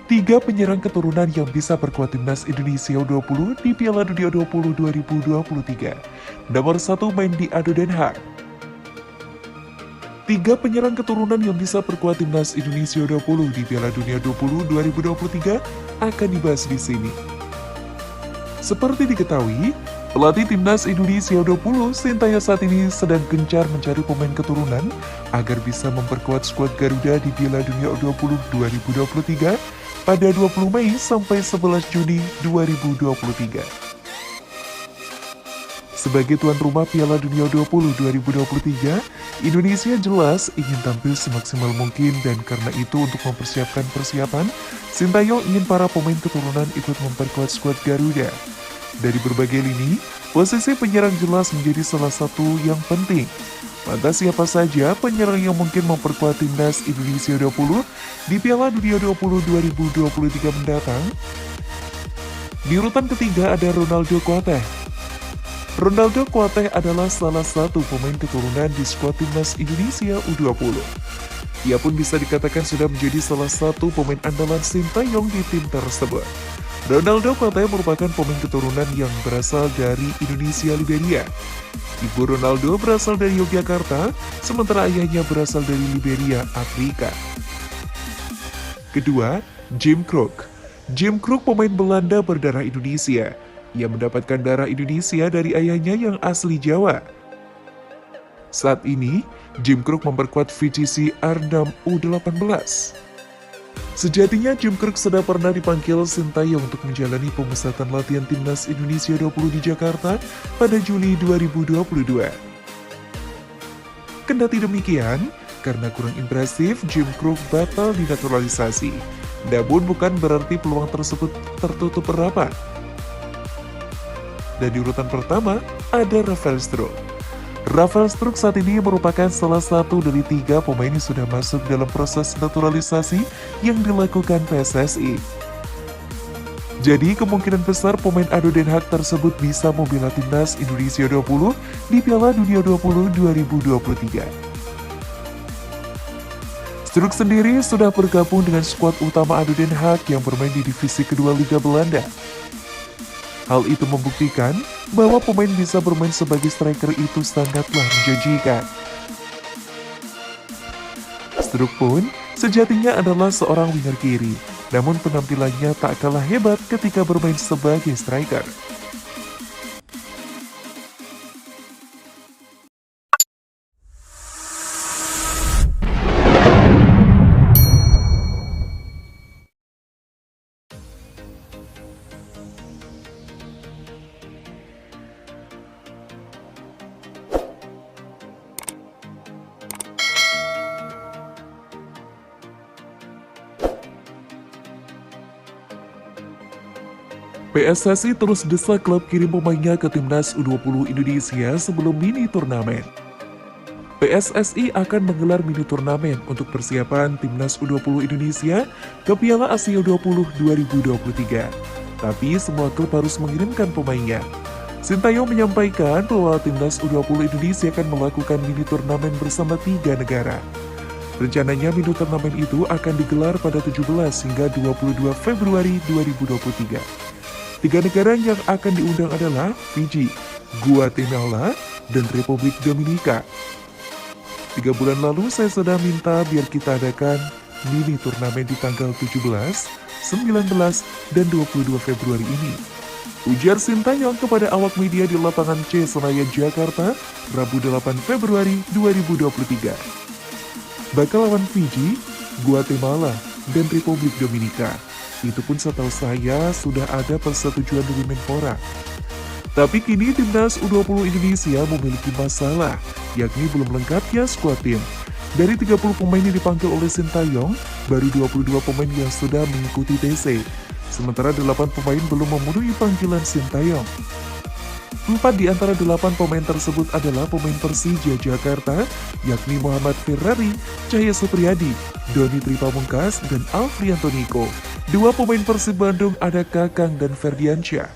Tiga penyerang keturunan yang bisa perkuat timnas Indonesia U20 di Piala Dunia U20 2023. Nomor 1 main di Ado Den Haag. Tiga penyerang keturunan yang bisa perkuat timnas Indonesia U20 di Piala Dunia U20 2023 akan dibahas di sini. Seperti diketahui, pelatih timnas Indonesia U20 Sintayong saat ini sedang gencar mencari pemain keturunan agar bisa memperkuat skuad Garuda di Piala Dunia U20 2023 pada 20 Mei sampai 11 Juni 2023. Sebagai tuan rumah Piala Dunia U20 2023, Indonesia jelas ingin tampil semaksimal mungkin dan karena itu untuk mempersiapkan persiapan, Sintayong ingin para pemain keturunan ikut memperkuat skuad Garuda. Dari berbagai lini, posisi penyerang jelas menjadi salah satu yang penting. Lantas siapa saja penyerang yang mungkin memperkuat timnas Indonesia U20 di Piala Dunia U20 2023 mendatang? Di urutan ketiga ada Ronaldo Kuateh. Ronaldo Kuateh adalah salah satu pemain keturunan di skuad timnas Indonesia U20. Ia pun bisa dikatakan sudah menjadi salah satu pemain andalan Sintayong di tim tersebut. Ronaldo Kuateh merupakan pemain keturunan yang berasal dari Indonesia Liberia. Ibu Ronaldo berasal dari Yogyakarta, sementara ayahnya berasal dari Liberia, Afrika. Kedua, Jim Kruk. Jim Kruk pemain Belanda berdarah Indonesia. Ia mendapatkan darah Indonesia dari ayahnya yang asli Jawa. Saat ini, Jim Kruk memperkuat VGC R6 U18. Sejatinya Jim Kruk sudah pernah dipanggil Sintayong untuk menjalani pemusatan latihan timnas Indonesia U20 di Jakarta pada Juli 2022. Kendati demikian, karena kurang impresif, Jim Kruk batal dinaturalisasi. Namun bukan berarti peluang tersebut tertutup rapat. Dan di urutan pertama, ada Rafael Struijk. Rafael Struijk saat ini merupakan salah satu dari 3 pemain yang sudah masuk dalam proses naturalisasi yang dilakukan PSSI. Jadi kemungkinan besar pemain Ado Den Haag tersebut bisa membela timnas Indonesia U20 di Piala Dunia U20 2023. Struijk sendiri sudah bergabung dengan skuad utama Ado Den Haag yang bermain di divisi kedua Liga Belanda. Hal itu membuktikan bahwa pemain bisa bermain sebagai striker itu sangatlah menjanjikan. Struijk pun sejatinya adalah seorang winger kiri, namun penampilannya tak kalah hebat ketika bermain sebagai striker. PSSI terus desak klub kirim pemainnya ke timnas U20 Indonesia sebelum mini turnamen. PSSI akan menggelar mini turnamen untuk persiapan timnas U20 Indonesia ke Piala Asia U20 2023. Tapi semua klub harus mengirimkan pemainnya. Sintayong menyampaikan bahwa timnas U20 Indonesia akan melakukan mini turnamen bersama 3 negara. Rencananya mini turnamen itu akan digelar pada 17 hingga 22 Februari 2023. 3 negara yang akan diundang adalah Fiji, Guatemala, dan Republik Dominika. 3 bulan lalu saya sudah minta biar kita adakan mini turnamen di tanggal 17, 19, dan 22 Februari ini. Ujar Sintayong kepada awak media di lapangan C Senayan, Jakarta, Rabu 8 Februari 2023. Bakal lawan Fiji, Guatemala, dan Republik Dominika. Itu pun setahu saya sudah ada persetujuan dari Menpora. Tapi kini timnas U20 Indonesia memiliki masalah, yakni belum lengkapnya skuad tim. Dari 30 pemain yang dipanggil oleh Sintayong, baru 22 pemain yang sudah mengikuti TC. Sementara 8 pemain belum memenuhi panggilan Sintayong. 4 di antara 8 pemain tersebut adalah pemain Persija Jakarta, yakni Muhammad Ferrari, Cahya Supriyadi, Doni Tripamungkas, dan Alfrianto Niko. 2 pemain Persib Bandung ada Kakang dan Ferdiansyah.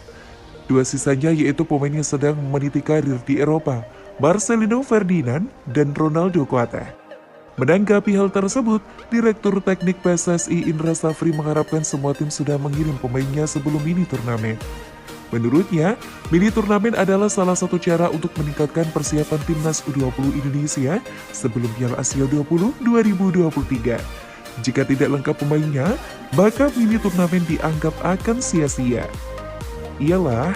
2 sisanya yaitu pemain yang sedang meniti karir di Eropa, Marcelino Ferdinand dan Ronaldo Kuateh. Menanggapi hal tersebut, Direktur Teknik PSSI Indra Safri mengharapkan semua tim sudah mengirim pemainnya sebelum mini turnamen. Menurutnya, mini turnamen adalah salah satu cara untuk meningkatkan persiapan timnas U20 Indonesia sebelum Piala Asia 20 2023. Jika tidak lengkap pemainnya, maka mini turnamen dianggap akan sia-sia. Iyalah,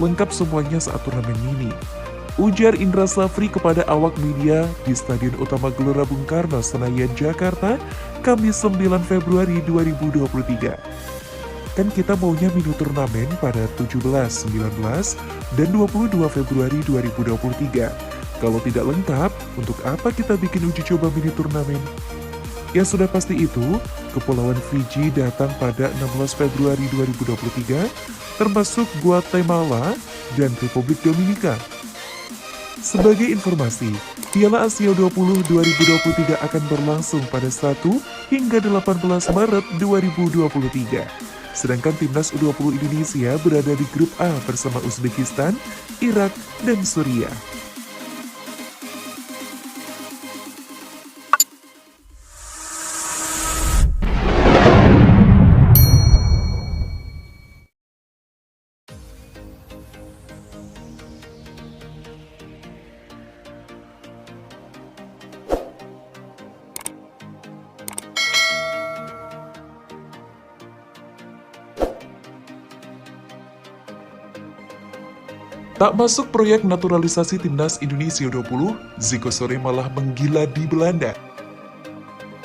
lengkap semuanya saat turnamen mini, ujar Indra Safri kepada awak media di Stadion Utama Gelora Bung Karno, Senayan, Jakarta, Kamis 9 Februari 2023. Kan kita maunya mini turnamen pada 17, 19, dan 22 Februari 2023. Kalau tidak lengkap, untuk apa kita bikin uji coba mini turnamen? Yang sudah pasti itu, Kepulauan Fiji datang pada 16 Februari 2023, termasuk Guatemala dan Republik Dominika. Sebagai informasi, Piala Asia 20 2023 akan berlangsung pada 1 hingga 18 Maret 2023. Sedangkan timnas U20 Indonesia berada di grup A bersama Uzbekistan, Irak, dan Suriah. Tak masuk proyek naturalisasi timnas Indonesia 20, Zico Sore malah menggila di Belanda.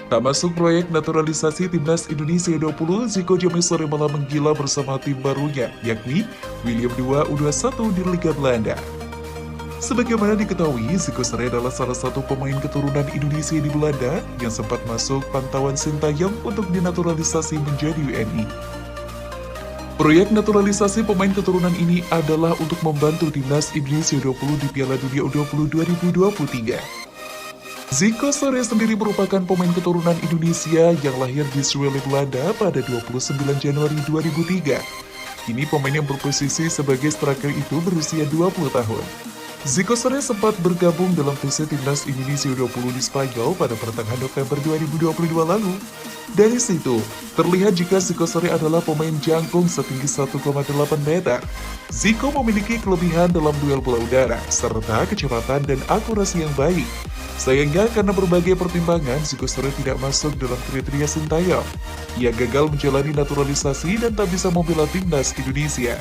Tak masuk proyek naturalisasi timnas Indonesia 20, Zico Sore malah menggila bersama tim barunya, yakni Willem II U21 di Liga Belanda. Sebagaimana diketahui, Zico Sore adalah salah satu pemain keturunan Indonesia di Belanda yang sempat masuk pantauan Sintayong untuk dinaturalisasi menjadi WNI. Proyek naturalisasi pemain keturunan ini adalah untuk membantu timnas Indonesia 20 di Piala Dunia U20 2023. Zico Sore sendiri merupakan pemain keturunan Indonesia yang lahir di Zwolle, Belanda pada 29 Januari 2003. Kini pemain yang berposisi sebagai striker itu berusia 20 tahun. Zico Sore sempat bergabung dalam fase timnas Indonesia U20 di Spanyol pada pertengahan November 2022 lalu. Dari situ, terlihat jika Zico Sore adalah pemain jangkung setinggi 1,8 meter. Zico memiliki kelebihan dalam duel bola udara, serta kecepatan dan akurasi yang baik. Sayangnya karena berbagai pertimbangan, Zico Sore tidak masuk dalam kriteria Sintayong. Ia gagal menjalani naturalisasi dan tak bisa membela timnas Indonesia.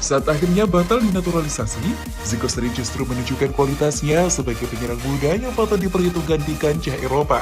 Saat akhirnya batal dinaturalisasi, Zico Sore justru menunjukkan kualitasnya sebagai penyerang muda yang patut diperhitungkan di kancah Eropa.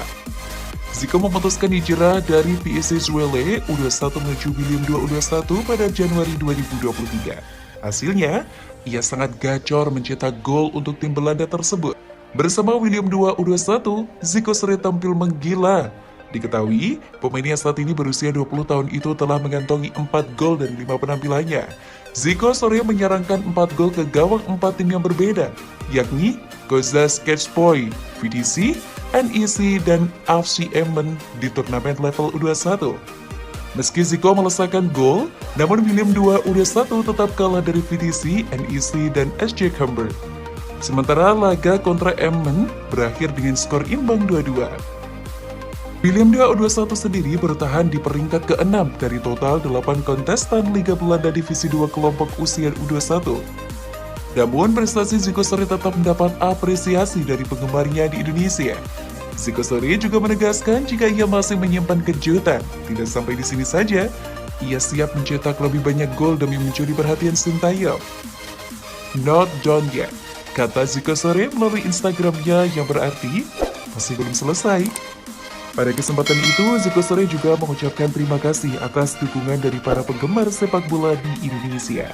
Zico memutuskan hijrah dari PSV Zwolle U21 menuju Willem II U21 pada Januari 2023. Hasilnya, ia sangat gacor mencetak gol untuk tim Belanda tersebut. Bersama Willem II U21, Zico Sore tampil menggila. Diketahui, pemain yang saat ini berusia 20 tahun itu telah mengantongi 4 gol dari 5 penampilannya. Zico Sore menyerangkan 4 gol ke gawang 4 tim yang berbeda, yakni Kozasketspor, VTC, NEC, dan AFC Emmen di turnamen level U21. Meski Zico melesakkan gol, namun Willem II U21 tetap kalah dari VTC, NEC, dan SC Cambuur. Sementara laga kontra Emmen berakhir dengan skor imbang 2-2. Willem II U21 sendiri bertahan di peringkat ke-6 dari total 8 kontestan Liga Belanda Divisi 2 kelompok usia U21. Namun prestasi Zico Sore tetap mendapat apresiasi dari penggemarnya di Indonesia. Zico Sore juga menegaskan jika ia masih menyimpan kejutan. Tidak sampai di sini saja, ia siap mencetak lebih banyak gol demi mencuri perhatian Sintayong. Not done yet, kata Zico Sore melalui Instagramnya yang berarti masih belum selesai. Pada kesempatan itu, Zico Sore juga mengucapkan terima kasih atas dukungan dari para penggemar sepak bola di Indonesia.